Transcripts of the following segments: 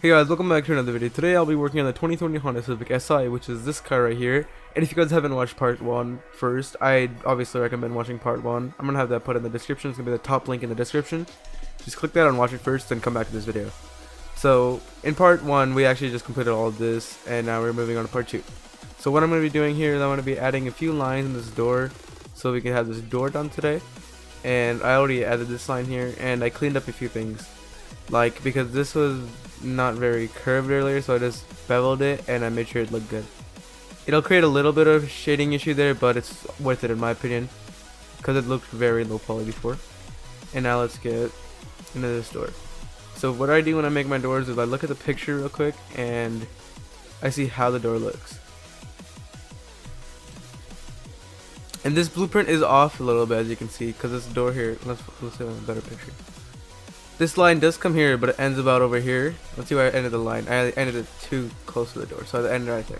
Hey guys, welcome back to another video. Today I'll be working on the 2020 Honda Civic Si, which is this car right here. And if you guys haven't watched part 1 first, I'd obviously recommend watching part 1. I'm gonna have that put in the description. It's gonna be the top link in the description. Just click that and watch it first, then come back to this video. So in part 1 we actually just completed all of this, and now we're moving on to part 2. So what I'm gonna be doing here is I'm gonna be adding a few lines in this door so we can have this door done today. And I already added this line here, and I cleaned up a few things, like because this was not very curved earlier, so I just beveled it and I made sure it looked good. It'll create a little bit of shading issue there, but it's worth it in my opinion because it looked very low poly before. And now let's get into this door. So what I do when I make my doors is I look at the picture real quick and I see how the door looks. And this blueprint is off a little bit, as you can see, because this door here, let's see a better picture. This line does come here, but it ends about over here. Let's see where I ended the line. I ended it too close to the door, so I ended right there.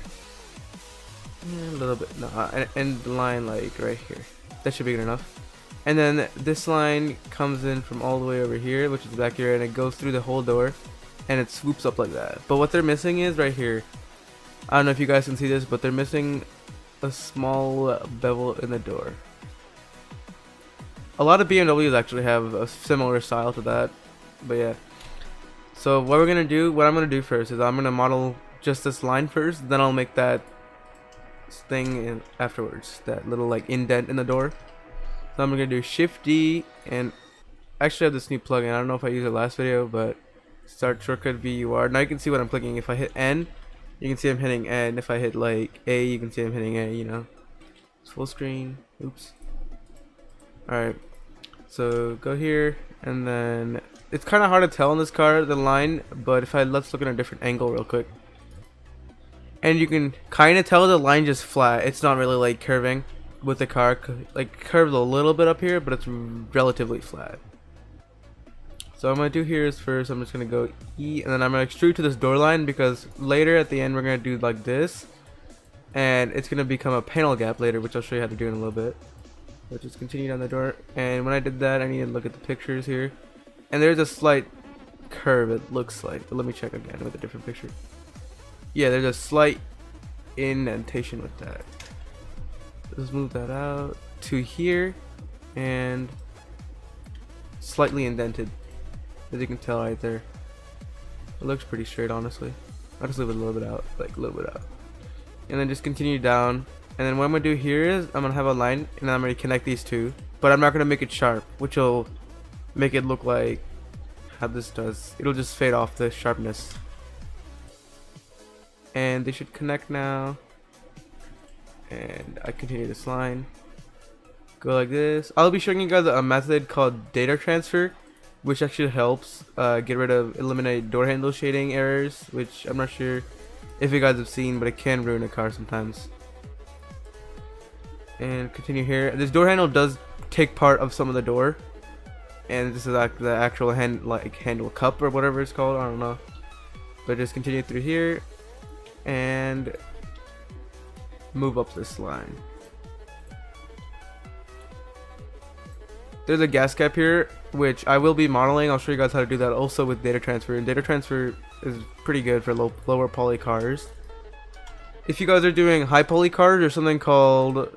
A little bit, no, I end the line like right here. That should be good enough. And then this line comes in from all the way over here, which is back here, and it goes through the whole door, and it swoops up like that. But what they're missing is right here. I don't know if you guys can see this, but they're missing a small bevel in the door. A lot of BMWs actually have a similar style to that. But yeah, so what I'm gonna do first is I'm gonna model just this line first, then I'll make that thing afterwards, that little like indent in the door. So I'm gonna do Shift D, and I actually have this new plugin. I don't know if I used it last video, but start shortcut VUR. Now you can see what I'm clicking. If I hit N, you can see I'm hitting N. If I hit like A, you can see I'm hitting A. You know, it's full screen. Oops. All right, so go here, and then it's kind of hard to tell in this car, the line, but let's look at a different angle real quick. And you can kind of tell the line just flat. It's not really like curving with the car, like curves a little bit up here, but it's relatively flat. So what I'm going to do here is first I'm just going to go E, and then I'm going to extrude to this door line, because later at the end we're going to do like this. And it's going to become a panel gap later, which I'll show you how to do in a little bit. So just continue down the door, and when I did that I need to look at the pictures here. And there's a slight curve, it looks like, but let me check again with a different picture. Yeah, there's a slight indentation with that. Let's move that out to here, and slightly indented, as you can tell right there. It looks pretty straight, honestly. I'll just leave it a little bit out, like a little bit out. And then just continue down. And then what I'm going to do here is I'm going to have a line, and I'm going to connect these two. But I'm not going to make it sharp, which will make it look like how this does. It'll just fade off the sharpness. And they should connect now. And I continue this line. Go like this. I'll be showing you guys a method called data transfer, which actually helps eliminate door handle shading errors, which I'm not sure if you guys have seen, but it can ruin a car sometimes. And continue here. This door handle does take part of some of the door. And this is like the actual handle cup or whatever it's called, I don't know. But just continue through here and move up this line. There's a gas cap here, which I will be modeling. I'll show you guys how to do that also with data transfer. And data transfer is pretty good for lower poly cars. If you guys are doing high poly cars, there's something called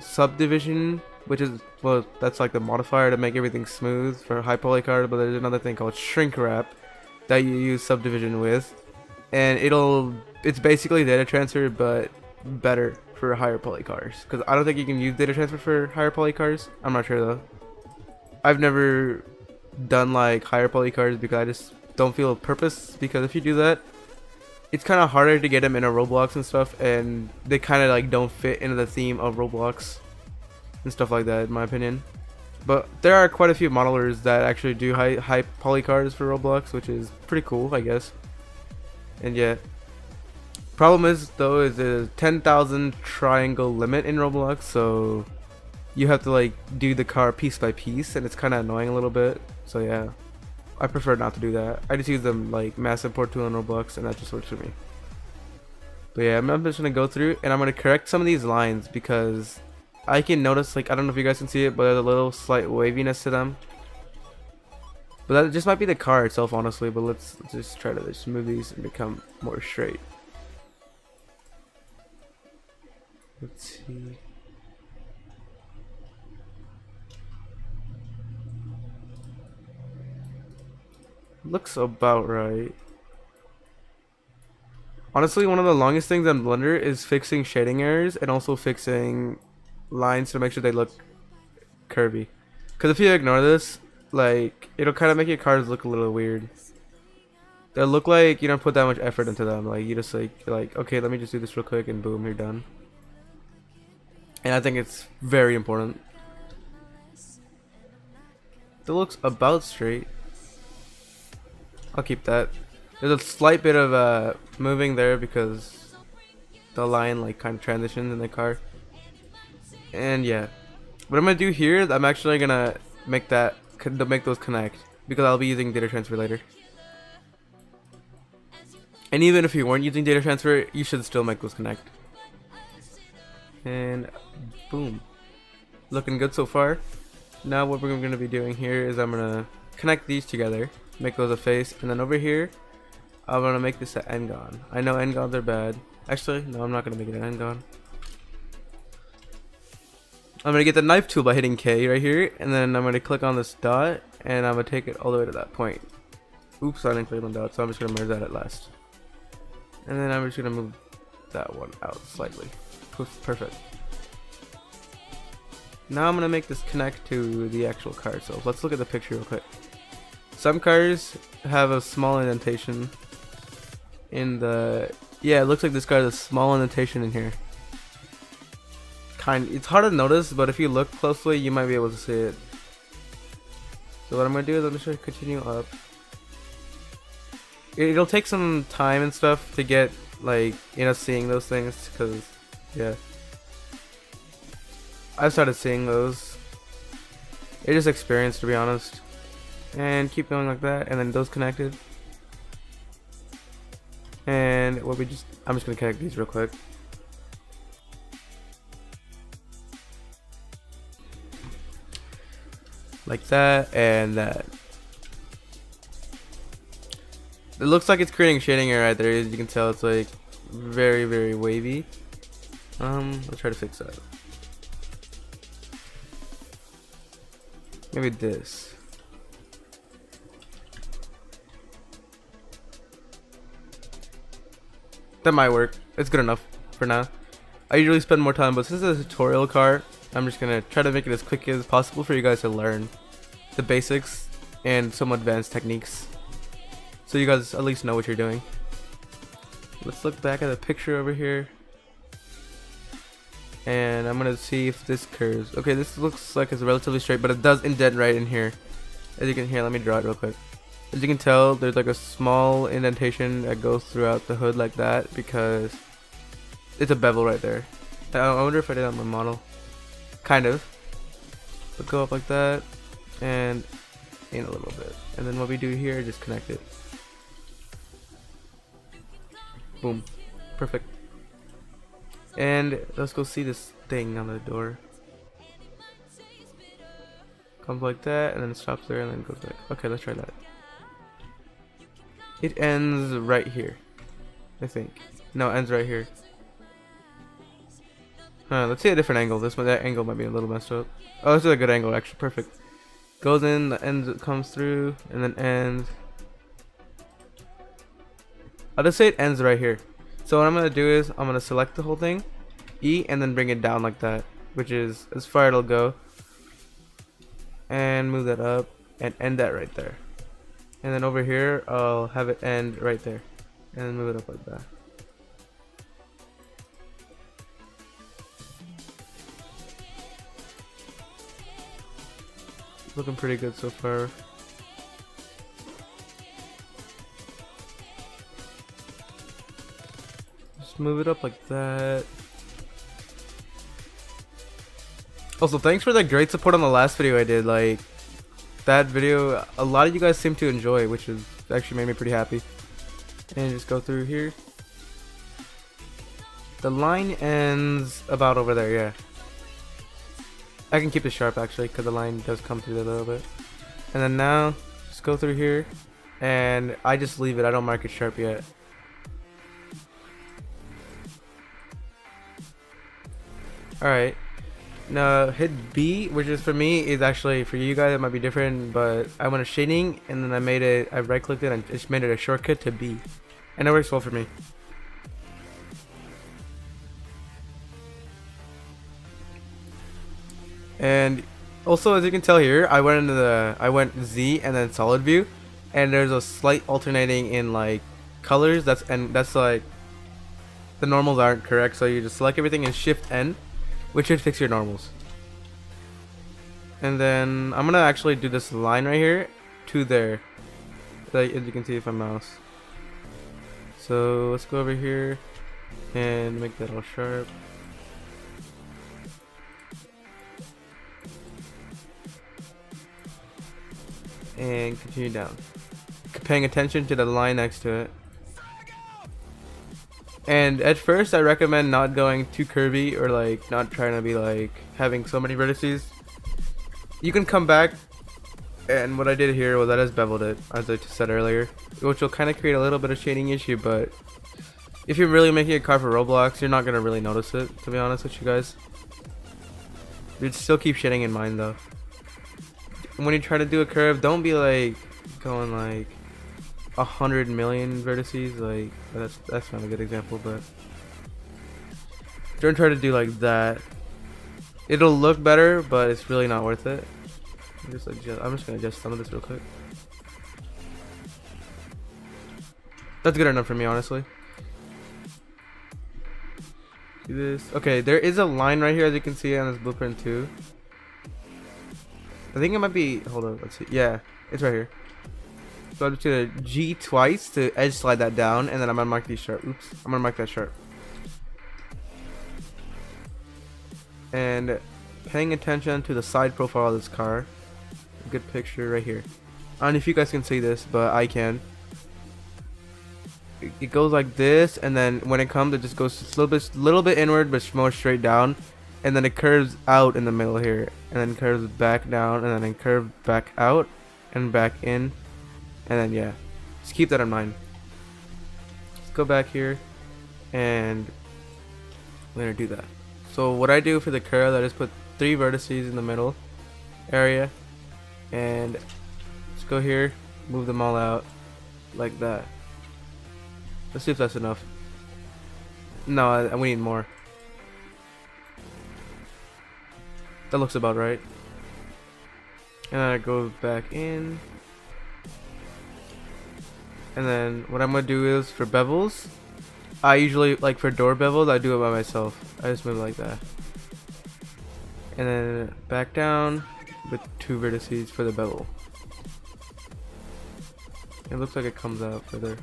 subdivision, which is, well, that's like the modifier to make everything smooth for high poly cars. But there's another thing called shrink wrap that you use subdivision with, and it's basically data transfer but better for higher poly cars, because I don't think you can use data transfer for higher poly cars. I'm not sure though. I've never done like higher poly cars because I just don't feel a purpose, because if you do that, it's kind of harder to get them into Roblox and stuff, and they kind of like don't fit into the theme of Roblox and stuff like that, in my opinion. But there are quite a few modelers that actually do high poly cars for Roblox, which is pretty cool, I guess. And yeah, problem is though is the 10,000 triangle limit in Roblox, so you have to like do the car piece by piece, and it's kind of annoying a little bit. So yeah, I prefer not to do that. I just use them like mass import tool on Roblox, and that just works for me. But yeah, I'm just gonna go through and I'm gonna correct some of these lines, because I can notice, like, I don't know if you guys can see it, but there's a little slight waviness to them. But that just might be the car itself, honestly. But let's just try to just move these and become more straight. Let's see. Looks about right. Honestly, one of the longest things on Blender is fixing shading errors and also fixing lines to make sure they look curvy. Because if you ignore this, like, it'll kind of make your cars look a little weird. They'll look like you don't put that much effort into them. Like, you just like, okay, let me just do this real quick and boom, you're done. And I think it's very important. It looks about straight. I'll keep that. There's a slight bit of moving there because the line like kind of transitions in the car. And yeah, what I'm gonna do here is I'm actually gonna make those connect because I'll be using data transfer later. And even if you weren't using data transfer, you should still make those connect. And boom, looking good so far. Now what we're gonna be doing here is I'm gonna connect these together, make those a face, and then over here I'm gonna make this an N-gon. I know N-gons are bad. Actually, no, I'm not gonna make it an N-gon. I'm gonna get the knife tool by hitting K right here, and then I'm gonna click on this dot, and I'm gonna take it all the way to that point. Oops, I didn't click on dot, so I'm just gonna merge that at last. And then I'm just gonna move that one out slightly. Poof, perfect. Now I'm gonna make this connect to the actual car. So let's look at the picture real quick. Some cars have a small indentation in the, yeah, it looks like this car has a small indentation in here. It's hard to notice, but if you look closely, you might be able to see it. So what I'm gonna do is I'm just gonna continue up. It'll take some time and stuff to get like, you know, seeing those things, because yeah, I've started seeing those. It's just experience, to be honest. And keep going like that, and then those connected. And what I'm just gonna connect these real quick. Like that and that. It looks like it's creating shading error right there. As you can tell, it's like very, very wavy. Let's try to fix that. Maybe this. That might work. It's good enough for now. I usually spend more time, but since it's a tutorial car, I'm just gonna try to make it as quick as possible for you guys to learn the basics and some advanced techniques, so you guys at least know what you're doing. Let's look back at the picture over here, and I'm gonna see if this curves. Okay, this looks like it's relatively straight, but it does indent right in here. As you can hear, let me draw it real quick. As you can tell, there's like a small indentation that goes throughout the hood like that because it's a bevel right there. I wonder if I did it on my model. Kind of. But go up like that and in a little bit. And then what we do here, just connect it. Boom. Perfect. And let's go see this thing on the door. Comes like that and then it stops there and then goes back. Okay, let's try that. It ends right here, I think. No, it ends right here. Let's see a different angle. That angle might be a little messed up. Oh, this is a good angle, actually. Perfect. Goes in, the end comes through, and then ends. I'll just say it ends right here. So what I'm gonna do is I'm gonna select the whole thing, E, and then bring it down like that, which is as far it'll go. And move that up and end that right there. And then over here, I'll have it end right there, and then move it up like that. Looking pretty good so far. Just move it up like that. Also, thanks for the great support on the last video I did. Like, that video, a lot of you guys seem to enjoy, which is actually made me pretty happy. And just go through here. The line ends about over there, yeah. I can keep it sharp actually, because the line does come through there a little bit. And then now, Just go through here, and I just leave it. I don't mark it sharp yet. Alright, now hit B, which is for me, is actually for you guys it might be different, but I went to shading and then I right clicked it and just made it a shortcut to B, and it works well for me. And also, as you can tell here, I went Z and then solid view, and there's a slight alternating in like colors. That's like the normals aren't correct, so you just select everything and shift N, which should fix your normals. And then I'm gonna actually do this line right here to there, like, as you can see with my mouse. So let's go over here and make that all sharp. And continue down, paying attention to the line next to it. And at first I recommend not going too curvy, or like not trying to be like having so many vertices. You can come back, and what I did here was I just beveled it, as I just said earlier, which will kind of create a little bit of shading issue, but if you're really making a car for Roblox, you're not going to really notice it, to be honest with you guys. You'd still keep shading in mind though. When you try to do a curve, don't be like going like 100 million vertices, like that's not a good example, but don't try to do like that. It'll look better, but it's really not worth it. I'm just gonna adjust some of this real quick. That's good enough for me, honestly. Do this. Okay, there is a line right here, as you can see on this blueprint too. I think it might be. Hold on, let's see. Yeah, it's right here. So I'm just gonna G twice to edge slide that down, and then I'm gonna mark these sharp. Oops, I'm gonna mark that sharp. And paying attention to the side profile of this car. A good picture right here. I don't know if you guys can see this, but I can. It goes like this, and then when it comes, it just goes a little bit inward, but more straight down, and then it curves out in the middle here, and then curves back down, and then it curves back out and back in, and then yeah, just keep that in mind. Let's go back here, and we're gonna do that. So what I do for the curve, I just put 3 vertices in the middle area, and let's go here, move them all out like that. Let's see if that's enough. No, we need more. That looks about right. And then I go back in. And then what I'm gonna do is for bevels, I usually, like for door bevels, I do it by myself. I just move it like that. And then back down with 2 vertices for the bevel. It looks like it comes out further.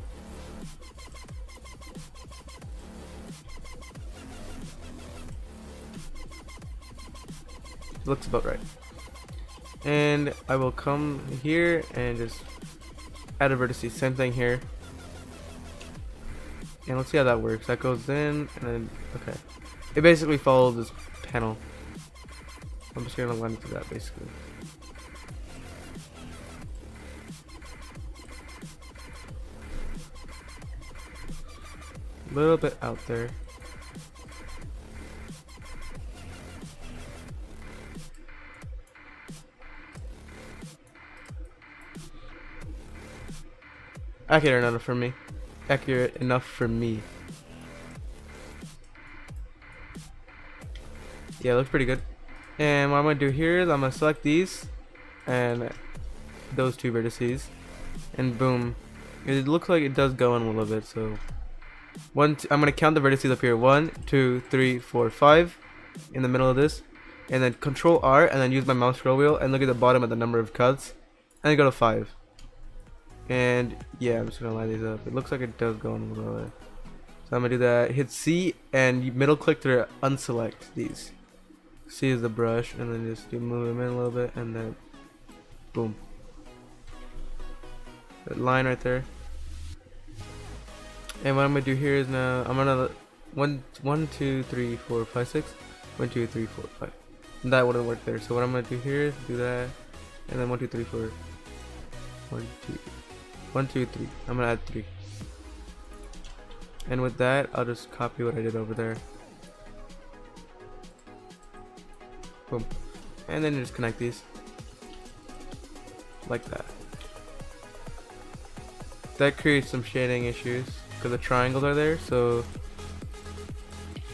Looks about right. And I will come here and just add a vertice. Same thing here. And let's see how that works. That goes in, and then okay. It basically follows this panel. I'm just gonna line it to that basically. A little bit out there. Accurate enough for me. Accurate enough for me. Yeah, it looks pretty good. And what I'm gonna do here is I'm gonna select these and those 2 vertices, and boom, it looks like it does go in a little bit. So I'm gonna count the vertices up here: 1, 2, 3, 4, 5 in the middle of this, and then Control R, and then use my mouse scroll wheel and look at the bottom at the number of cuts, and then go to 5. And yeah, I'm just gonna line these up. It looks like it does go in a little bit. So I'm gonna do that. Hit C and middle click to unselect these. C is the brush, and then just move them in a little bit, and then boom. That line right there. And what I'm gonna do here is now I'm gonna 1, 2, 3, 4, 5, 6. 1, 2, 3, 4, 5. And that wouldn't work there. So what I'm gonna do here is do that, and then 1, 2, 3, 4. 1 2 3. I'm gonna add 3. And with that, I'll just copy what I did over there. Boom. And then you just connect these like that. That creates some shading issues because the triangles are there, so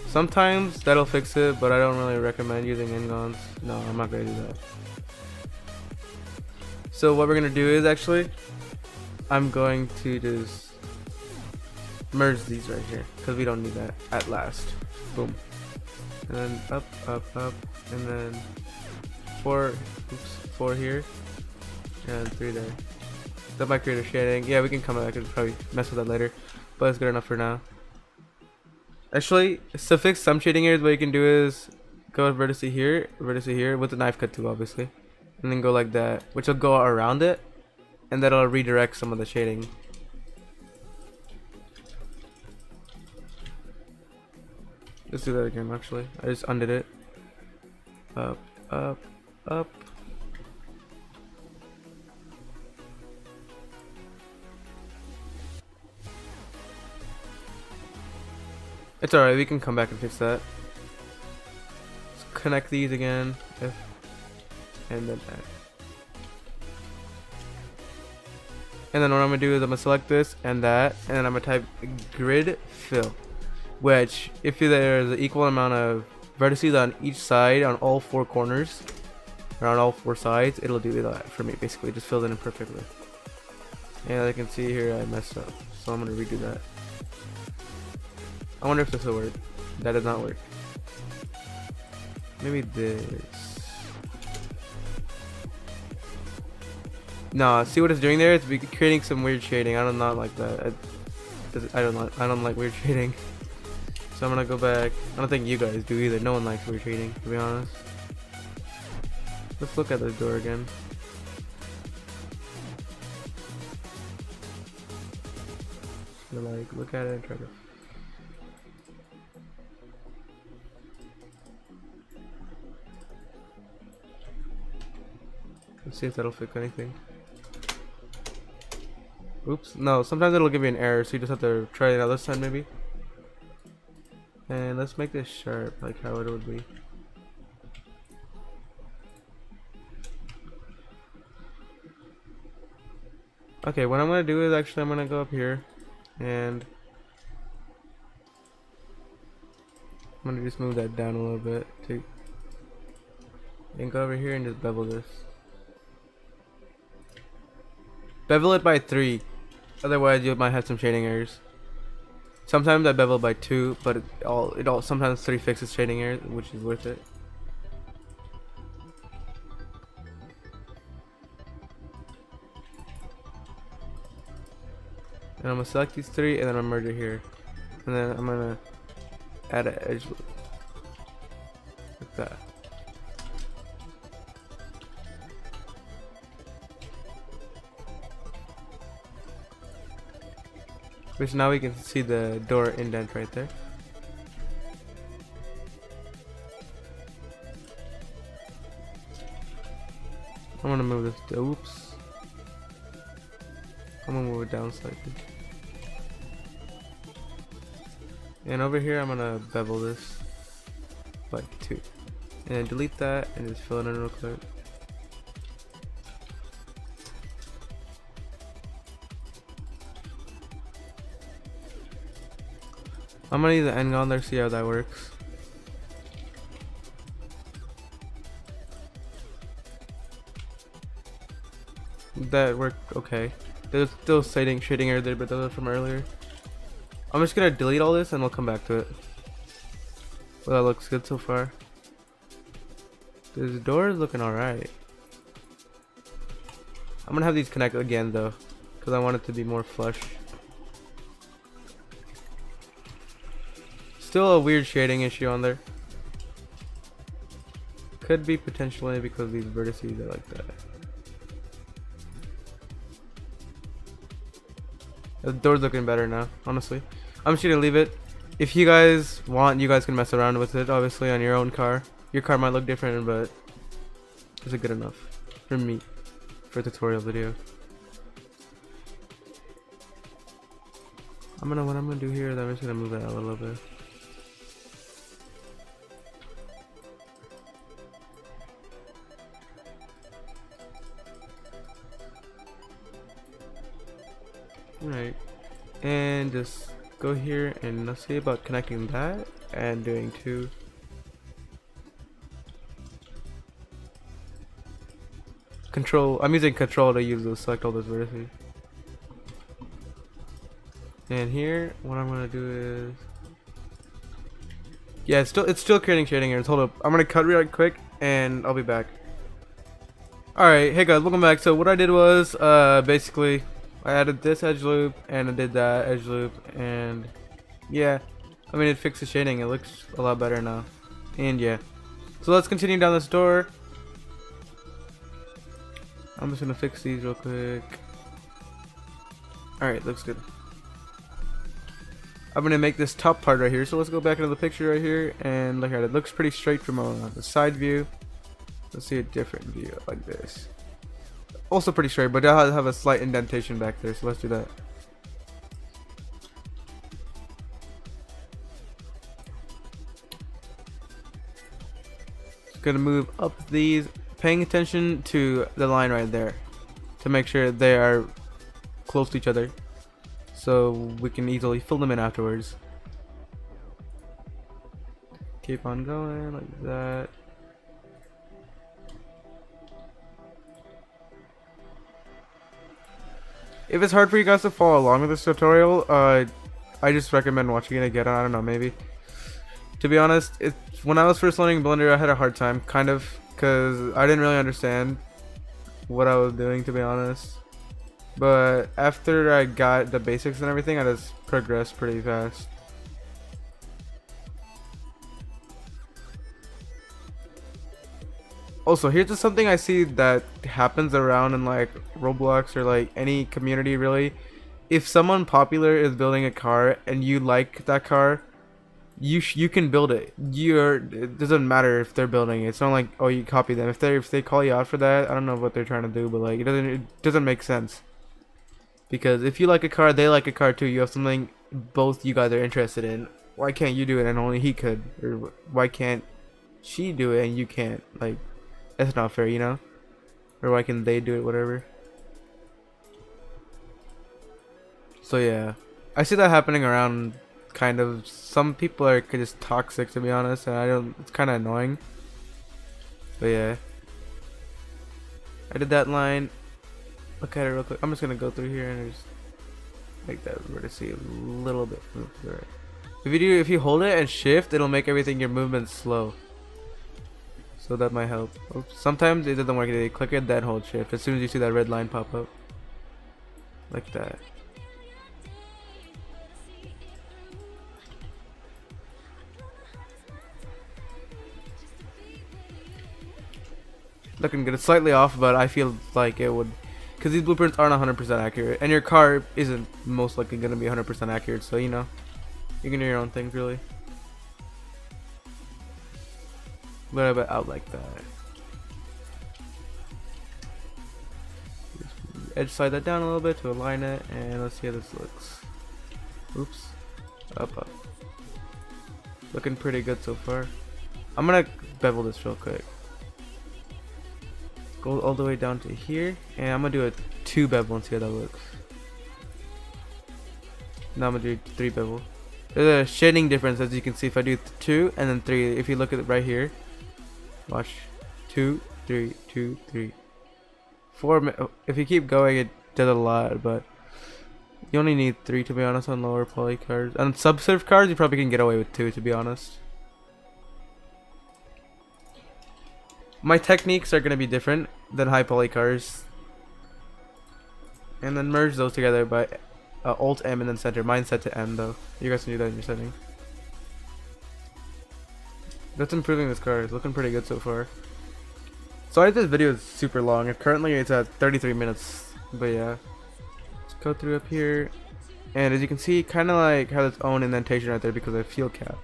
sometimes that'll fix it, but I don't really recommend using N-gons. No, I'm not gonna do that. So what we're gonna do is actually, I'm going to just merge these right here because we don't need that at last. Boom. And then up, and then 4 here, and 3 there. That might create a shading. Yeah, we can come back and probably mess with that later, but it's good enough for now. Actually, to fix some shading areas, what you can do is go vertex here with the knife cut tool, obviously, and then go like that, which will go around it, and that'll redirect some of the shading. Let's do that again. Actually, I just undid it. Up. It's alright, we can come back and fix that. Let's connect these again, and then that. And then what I'm gonna do is I'm gonna select this and that, and then I'm gonna type grid fill, which if there's an equal amount of vertices on each side on all 4 corners, or on all 4 sides, it'll do that for me. Basically, just fills it in perfectly. And as I can see here, I messed up, so I'm gonna redo that. I wonder if this will work. That does not work. Maybe this. No, see what it's doing there? It's creating some weird shading. I do not like that. I don't like weird shading. So I'm gonna go back. I don't think you guys do either. No one likes weird shading, to be honest. Let's look at this door again. So like, look at it and try to. Let's see if that'll fix anything. Oops, no, sometimes it'll give you an error, so you just have to try it out this time maybe. And let's make this sharp, like how it would be. Okay, what I'm gonna do is actually I'm gonna go up here and I'm gonna just move that down a little bit too. And go over here and just bevel this. Bevel it by 3, otherwise you might have some shading errors. Sometimes I bevel by 2, but it all sometimes 3 fixes shading errors, which is worth it. And I'm gonna select these 3, and then I'm gonna merge it here, and then I'm gonna add an edge like that. Which now we can see the door indent right there. I'm gonna move this. Oops. I'm gonna move it down slightly. And over here, I'm gonna bevel this by 2, and then delete that and just fill it in real quick. I'm gonna use the end on there, see how that works. That worked okay. There's still shading error there, but those are from earlier. I'm just gonna delete all this and we'll come back to it. Well, that looks good so far. This door is looking alright. I'm gonna have these connect again though, because I want it to be more flush. Still a weird shading issue on there. Could be potentially because these vertices are like that. The door's looking better now, honestly. I'm just gonna leave it. If you guys want, you guys can mess around with it, obviously, on your own car. Your car might look different, but it's good enough for me for a tutorial video. what I'm gonna do here is I'm just gonna move that a little bit. Alright, and just go here and let's see about connecting that and doing two. Control, I'm using control to use those, select all those vertices. And here, what I'm gonna do is, yeah, it's still creating shading here. Hold up, I'm gonna cut real quick and I'll be back. Alright, hey guys, welcome back. So what I did was, basically, I added this edge loop and I did that edge loop, and yeah, I mean it fixed the shading. It looks a lot better now. And yeah, so let's continue down this door. I'm just gonna fix these real quick. Alright, looks good. I'm gonna make this top part right here. So let's go back into the picture right here and look at it. It looks pretty straight from the side view. Let's see a different view like this. Also pretty straight, but I have a slight indentation back there. So let's do that. Just gonna move up these, paying attention to the line right there to make sure they are close to each other so we can easily fill them in afterwards. Keep on going like that. If it's hard for you guys to follow along with this tutorial, I just recommend watching it again. I don't know, maybe. To be honest, when I was first learning Blender, I had a hard time, kind of, because I didn't really understand what I was doing, to be honest. But after I got the basics and everything, I just progressed pretty fast. Also, here's just something I see that happens around in like Roblox or like any community really. If someone popular is building a car and you like that car, you can build it. It doesn't matter if they're building it. It's not like, oh, you copy them. If they call you out for that, I don't know what they're trying to do, but like it doesn't make sense. Because if you like a car, they like a car too. You have something both you guys are interested in. Why can't you do it and only he could? Or why can't she do it and you can't? Like, that's not fair, you know? Or why can they do it, whatever. So yeah, I see that happening around, kind of. Some people are just toxic, to be honest, and it's kind of annoying. But yeah, I did that line. Look at it real quick. I'm just gonna go through here and just make that vertice a little bit move to the right. If you hold it and shift, it'll make everything your movement slow. So that might help. Oops. Sometimes it doesn't work. You click it, then hold shift. As soon as you see that red line pop up, like that. Looking good. It's slightly off, but I feel like it would, because these blueprints aren't 100% accurate, and your car isn't most likely going to be 100% accurate. So you know, you can do your own things really. But I bet out like that. Just edge slide that down a little bit to align it, and let's see how this looks. Oops. Up. Looking pretty good so far. I'm gonna bevel this real quick. Go all the way down to here, and I'm gonna do a 2 bevel and see how that looks. Now I'm gonna do 3 bevel. There's a shading difference, as you can see. If I do 2 and then 3, if you look at it right here, watch, 2, 3, 2, 3, 4. If you keep going, it does a lot, but you only need 3, to be honest, on lower poly cards. On subsurf cards, you probably can get away with 2, to be honest. My techniques are going to be different than high poly cars. And then merge those together by Alt M and then center. Mine's set to M though. You guys can do that in your setting. That's improving this car. It's looking pretty good so far. Sorry if this video is super long. Currently it's at 33 minutes. But yeah. Let's go through up here. And as you can see, kind of like has its own indentation right there because of the fuel cap.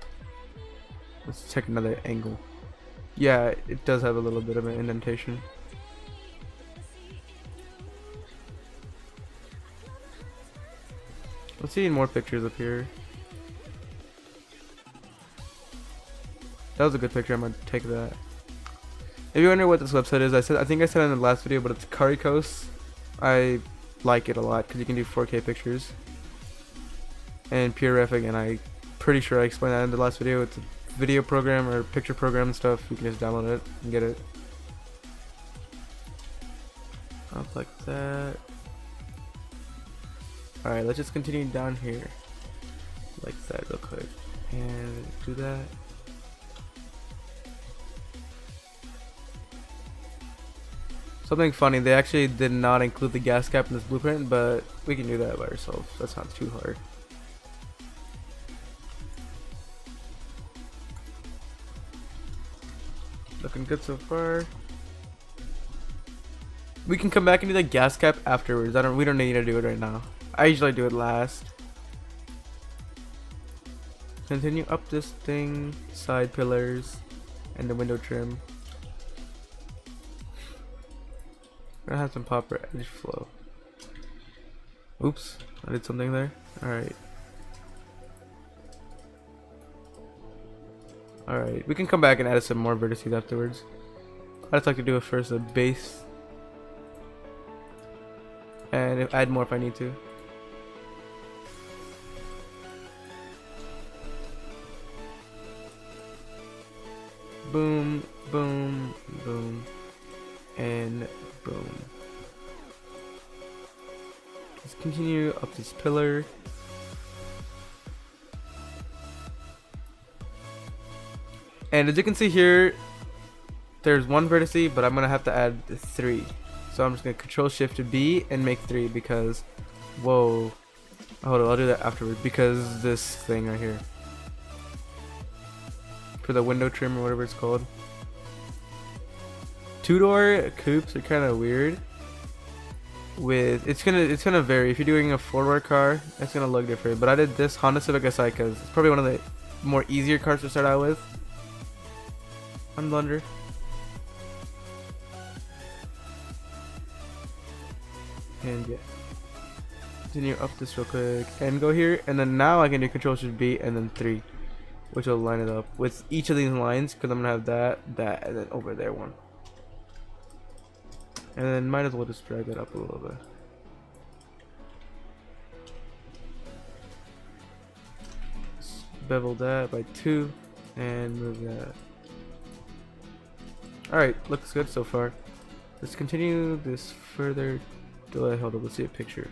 Let's check another angle. Yeah, it does have a little bit of an indentation. Let's see more pictures up here. That was a good picture. I'm gonna take that. If you wonder what this website is, I think I said it in the last video, but it's Caricos. I like it a lot because you can do 4K pictures. And PureRef again, I'm pretty sure I explained that in the last video. It's a video program or picture program and stuff. You can just download it and get it. Up like that. Alright, let's just continue down here. Like that real quick. And do that. Something funny, they actually did not include the gas cap in this blueprint, but we can do that by ourselves. That's not too hard. Looking good so far. We can come back and do the gas cap afterwards. We don't need to do it right now. I usually do it last. Continue up this thing, side pillars, and the window trim. I have some popper edge flow. Oops, I did something there. Alright. Alright, we can come back and add some more vertices afterwards. I just like to do it first, a base. And add more if I need to. Boom, boom, boom, and boom. Let's continue up this pillar. And as you can see here, there's one vertice, but I'm gonna have to add 3. So I'm just gonna Control Shift B and make 3 because, whoa, hold on, I'll do that afterwards because this thing right here. For the window trim or whatever it's called. 2-door coupes are kind of weird. It's gonna vary. If you're doing a 4-door car, it's gonna look different. But I did this Honda Civic Si because it's probably one of the more easier cars to start out with. On Blender. And yeah. Continue up this real quick and go here, and then now I can do Control Shift B and then 3. Which will line it up with each of these lines because I'm gonna have that, and then over there one. And then might as well just drag that up a little bit. Just bevel that by 2 and move that. Alright, looks good so far. Let's continue this further. Hold on, let's see a picture.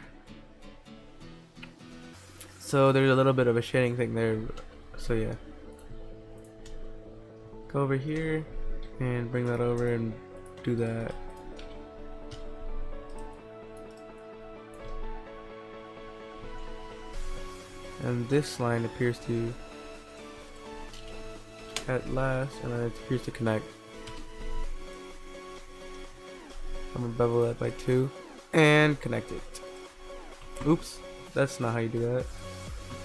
So there's a little bit of a shading thing there. So yeah. Go over here and bring that over and do that. And this line appears to at last, and then it appears to connect. I'm gonna bevel that by 2 and connect it. Oops, that's not how you do that.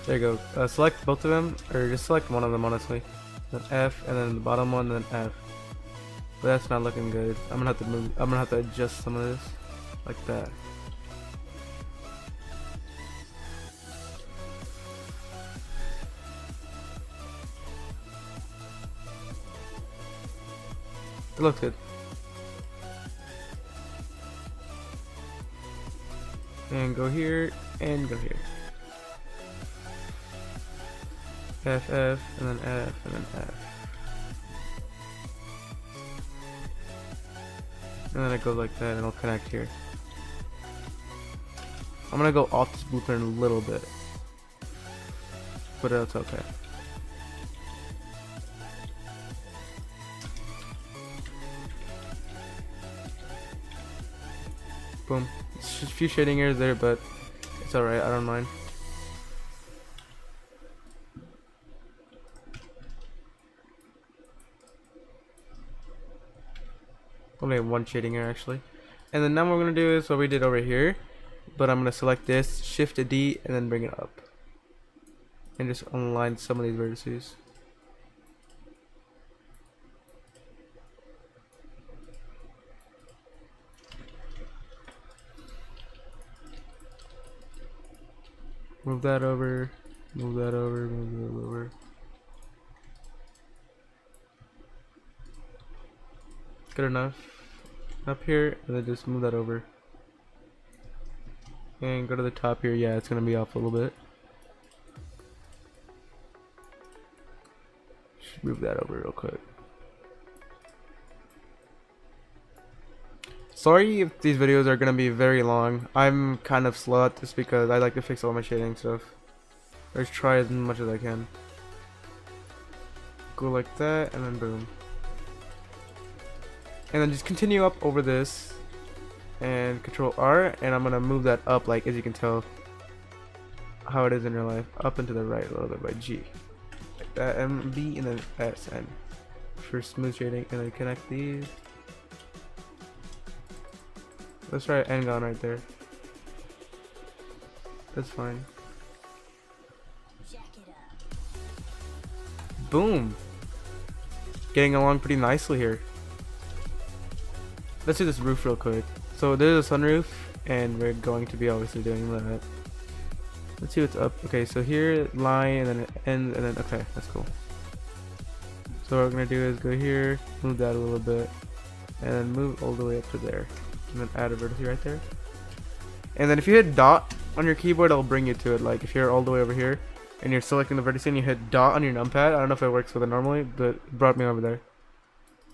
There you go. Select both of them, or just select one of them honestly. Then F, and then the bottom one, then F. But that's not looking good. I'm gonna have to adjust some of this, like that. It looks good. And go here, and go here. F, F, and then F, and then F. And then it goes like that, and it'll connect here. I'm gonna go off this blueprint a little bit. But that's okay. Boom. It's just a few shading errors there, but it's alright, I don't mind. Only one shading error actually. And then now what we're gonna do is what we did over here, but I'm gonna select this, Shift a D, and then bring it up. And just align some of these vertices. Move that over. Move that over. Move that over. Good enough. Up here, and then just move that over. And go to the top here. Yeah, it's gonna be off a little bit. Just move that over real quick. Sorry if these videos are gonna be very long. I'm kind of slow at this because I like to fix all my shading stuff. I just try as much as I can. Go like that, and then boom. And then just continue up over this. And Control R, and I'm gonna move that up, like as you can tell how it is in real life, up and to the right a little bit by G, like that, and B, and then S, N for smooth shading, and then connect these. Let's try N gone right there. That's fine. Boom. Getting along pretty nicely here. Let's do this roof real quick. So there's a sunroof, and we're going to be obviously doing that. Let's see what's up. Okay, so here, line, and then it ends, and then, okay, that's cool. So what we're gonna do is go here, move that a little bit, and then move all the way up to there. And then add a vertex right there. And then if you hit dot on your keyboard, it'll bring you to it. Like if you're all the way over here, and you're selecting the vertex and you hit dot on your numpad, I don't know if it works with it normally, but it brought me over there.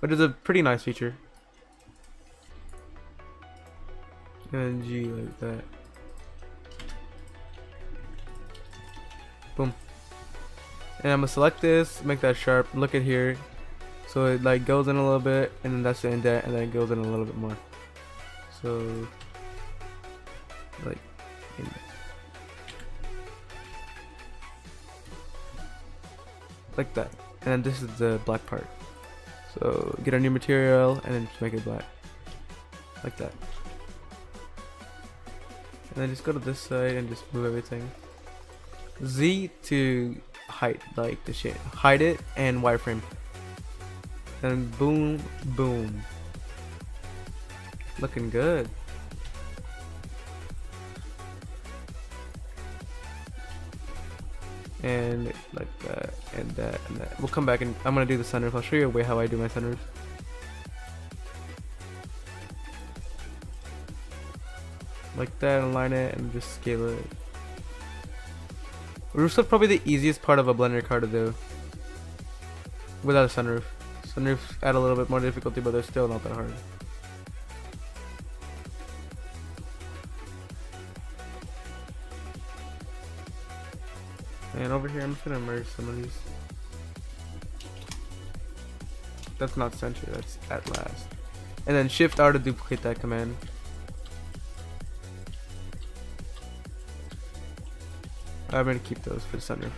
But it's a pretty nice feature. And G like that. Boom. And I'm gonna select this, make that sharp, look at here. So it like goes in a little bit, and then that's the indent, and then it goes in a little bit more. So like like that. And then this is the black part. So get a new material and then just make it black. Like that. And then just go to this side and just move everything. Z to hide, like the shit. Hide it and wireframe. And boom, boom. Looking good. And like that, and that, and that. We'll come back and I'm gonna do the sunroof. I'll show you a way how I do my sunroof. Like that, align it, and just scale it. Roofs are probably the easiest part of a Blender car to do without a sunroof. Sunroofs add a little bit more difficulty, but they're still not that hard. And over here, I'm just gonna merge some of these. That's not center, that's at last. And then Shift R to duplicate that command. I'm gonna keep those for the sunroof.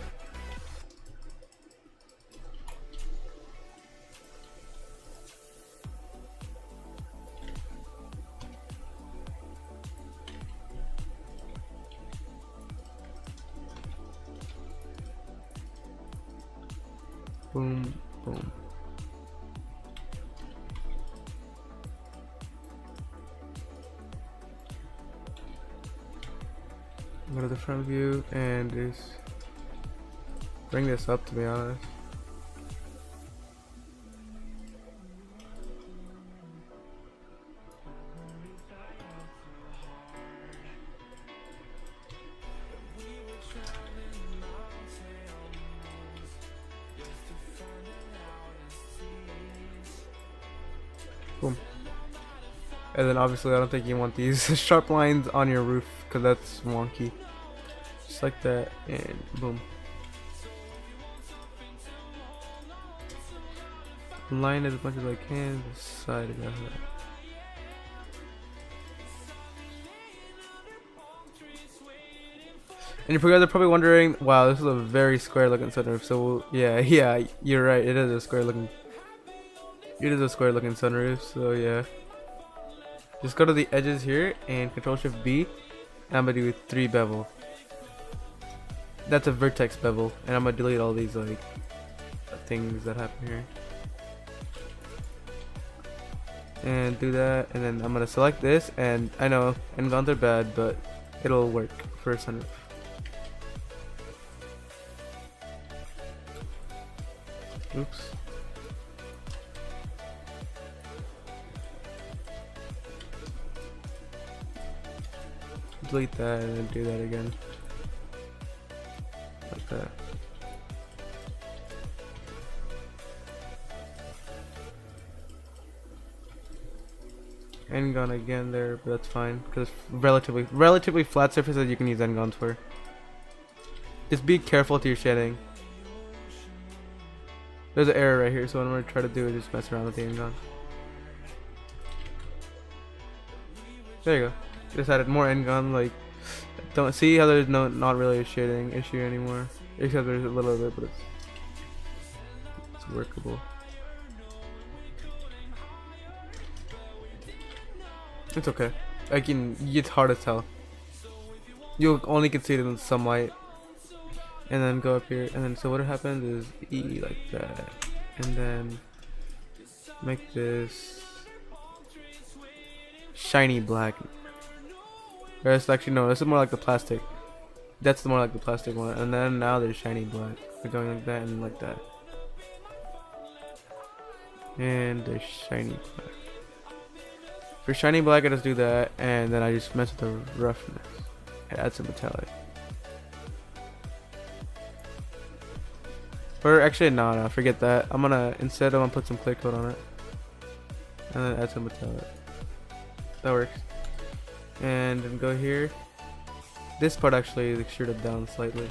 Boom, boom. Go to the front view and just bring this up, to be honest. Boom. And then obviously I don't think you want these sharp lines on your roof because that's wonky. Just like that, and boom. Line as much as I can the side of that. And you guys are probably wondering, wow, this is a very square looking sunroof. So yeah, you're right. It is a square looking. It is a square looking sunroof. So yeah. Just go to the edges here and Control Shift B. And I'm gonna do 3 bevel. That's a vertex bevel, and I'm gonna delete all these like things that happen here. And do that, and then I'm gonna select this, and I know N-Gons are bad, but it'll work for a sunroof. Oops. Delete that and then do that again. Like that. End gun again there, but that's fine because relatively flat surfaces you can use end guns for. Just be careful to your shading. There's an error right here, so what I'm gonna try to do is just mess around with the end gun. There you go. Just added more end gun. Like, don't see how there's not really a shading issue anymore, except there's a little bit, but it's workable. It's okay. It's hard to tell. You only can see it in some light. And then go up here, and then so what happens is E like that, and then make this shiny black. Or it's actually no, this is more like the plastic. That's more like the plastic one, and then now there's shiny black. We're going like that and like that, and there's shiny black. For shiny black, I just do that, and then I just mess with the roughness and add some metallic. Or actually, no, forget that. I'm gonna put some clear coat on it, and then add some metallic. That works. And then go here. This part actually is extruded down slightly.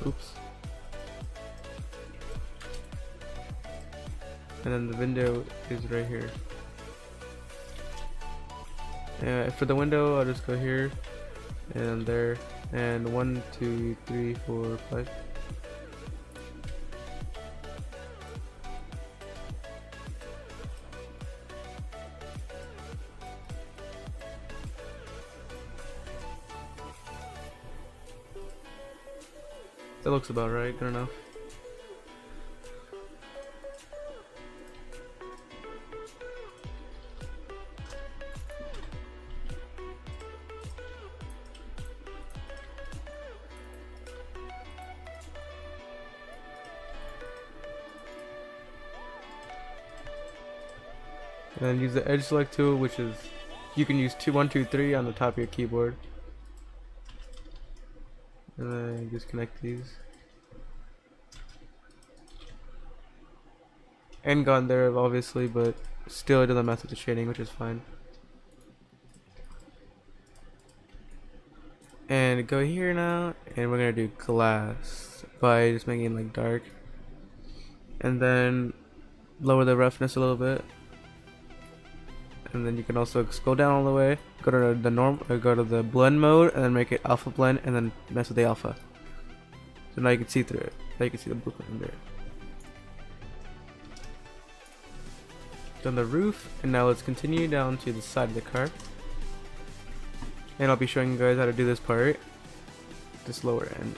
Oops. And then the window is right here. For the window, I'll just go here and there, and 1, 2, 3, 4, 5. That looks about right, good enough. And then use the edge select tool, which is you can use 1, 2, 3 on the top of your keyboard, and then just connect these. End gone there obviously, but still it doesn't mess with the shading, which is fine. And go here now, and we're gonna do glass by just making it like dark, and then lower the roughness a little bit. And then you can also scroll down all the way, go to go to the blend mode, and then make it alpha blend, and then mess with the alpha. So now you can see through it. Now you can see the blueprint in there. Done the roof, and now let's continue down to the side of the car. And I'll be showing you guys how to do this part, this lower end.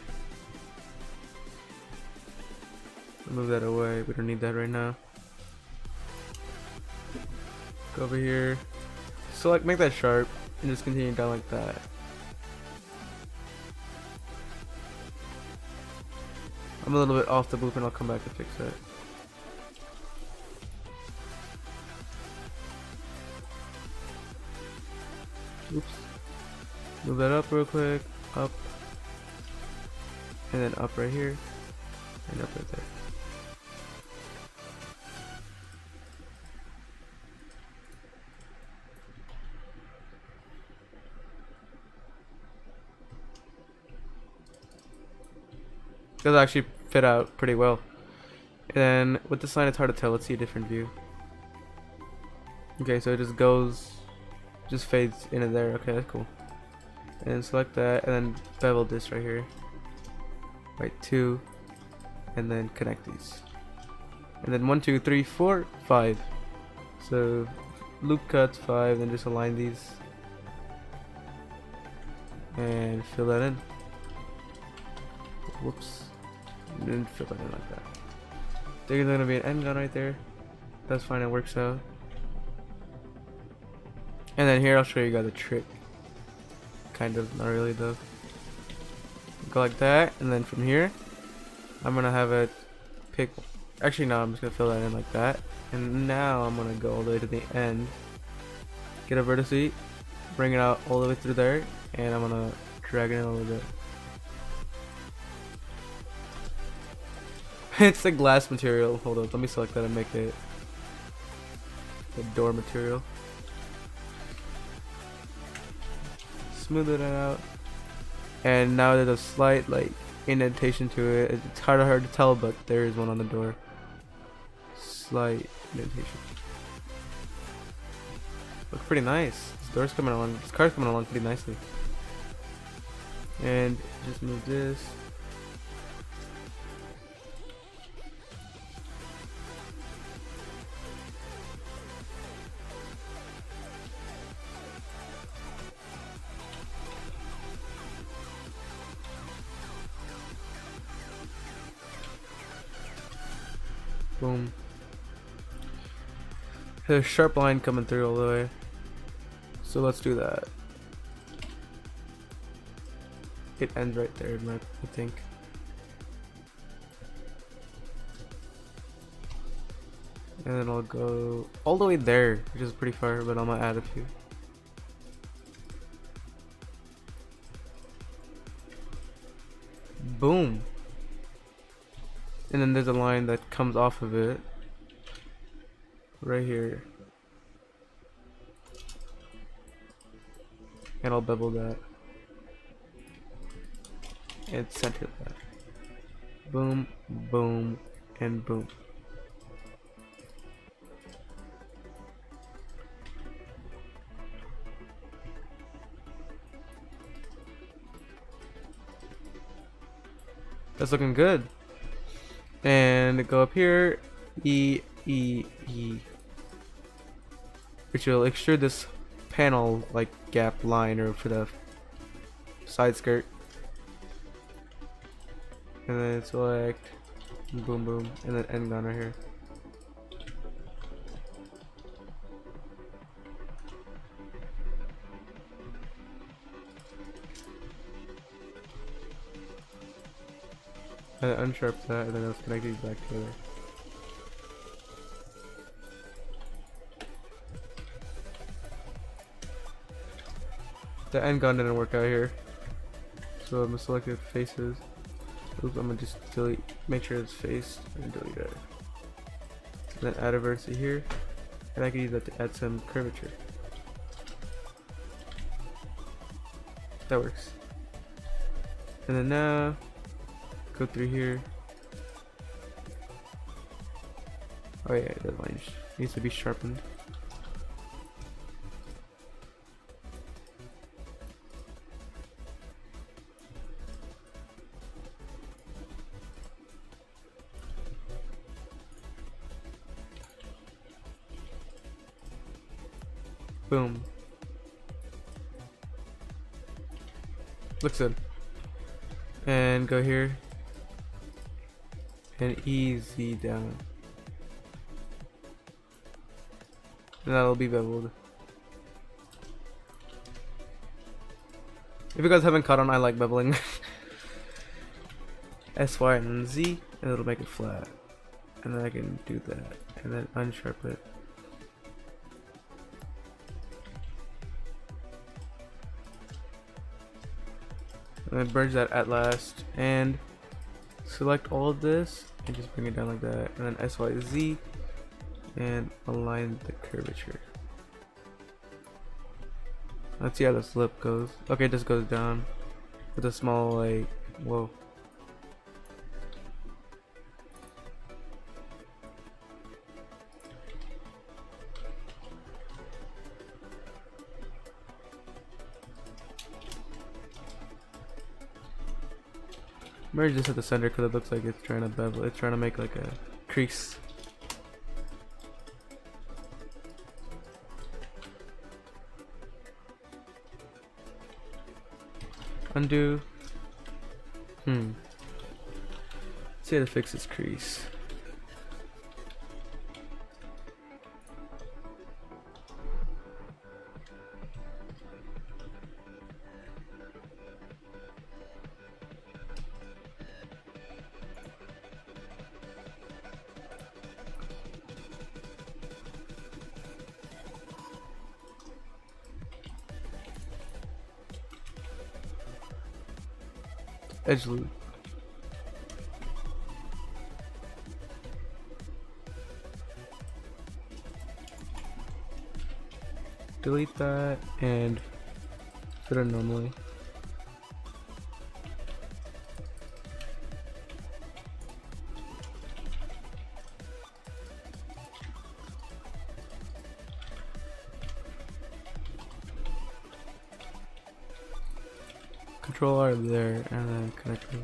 I'll move that away. We don't need that right now. Go over here, select, make that sharp, and just continue down like that. I'm a little bit off the blueprint, I'll come back to fix that. Oops. Move that up real quick, up, and then up right here, and up right there. Does actually fit out pretty well. And then with the sign, it's hard to tell. Let's see a different view. Okay, so it just fades into there. Okay, that's cool. And select that, and then bevel this right here. Right, 2, and then connect these. And then 1, 2, 3, 4, 5. So loop cuts 5, then just align these and fill that in. Whoops. Didn't fill it in like that. There's gonna be an end gun right there. That's fine, it works out. And then here I'll show you guys a trick. kind of, not really though. Go like that, and then from here, I'm gonna have it pick. Actually, no, I'm just gonna fill that in like that, and now I'm gonna go all the way to the end. Get a vertice, bring it out all the way through there, and I'm gonna drag it in a little bit. It's the glass material. Hold up, let me select that and make it the door material. Smooth it out, and now there's a slight like indentation to it. It's hard to tell, but there is one on the door. Slight indentation. Looks pretty nice. This door's coming along. This car's coming along pretty nicely. And just move this. Boom. There's a sharp line coming through all the way. So let's do that. It ends right there, I think. And then I'll go all the way there, which is pretty far, but I'm gonna add a few. Boom. And then there's a line that comes off of it right here, and I'll bevel that and center that. Boom, boom, and boom. That's looking good. And go up here, E, which will extrude this panel like gap line or for the side skirt. And then select, boom, boom, and then end gun right here. And then unsharp that, and then let's connect these back together. The end gun didn't work out here, so I'm gonna select the faces. Oops, I'm gonna just delete, make sure it's faced, and delete it. And then add a vertice here, and I can use that to add some curvature. That works. And then now, go through here. Oh yeah, that line needs to be sharpened. Boom. Looks good. And go here and easy down. And that'll be beveled. If you guys haven't caught on, I like beveling. S, Y, and then Z, and it'll make it flat. And then I can do that, and then unsharp it. And then bridge that at last, and select all of this, and just bring it down like that, and then S, Y, Z, and align the curvature. Let's see how this lip goes. Okay, this goes down with a small, like, whoa. Merge this at the center because it looks like it's trying to bevel. It's trying to make like a crease. Undo. Let's see how to fix this crease. edge loop. Delete that and fit it normally. Control R there and then connect those.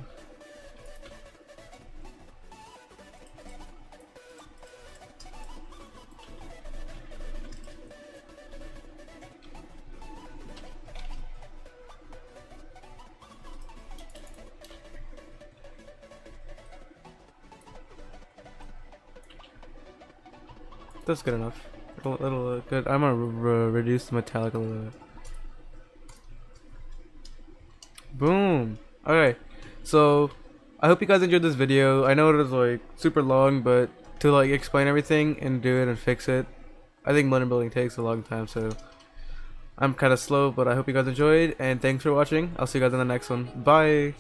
That's good enough. It'll look good. I'm gonna reduce the metallic a little bit. Boom. Okay, so I hope you guys enjoyed this video. I know it was like super long, but to like explain everything and do it and fix it, I think modern building takes a long time, so I'm kind of slow, but I hope you guys enjoyed, and thanks for watching. I'll see you guys in the next one. Bye.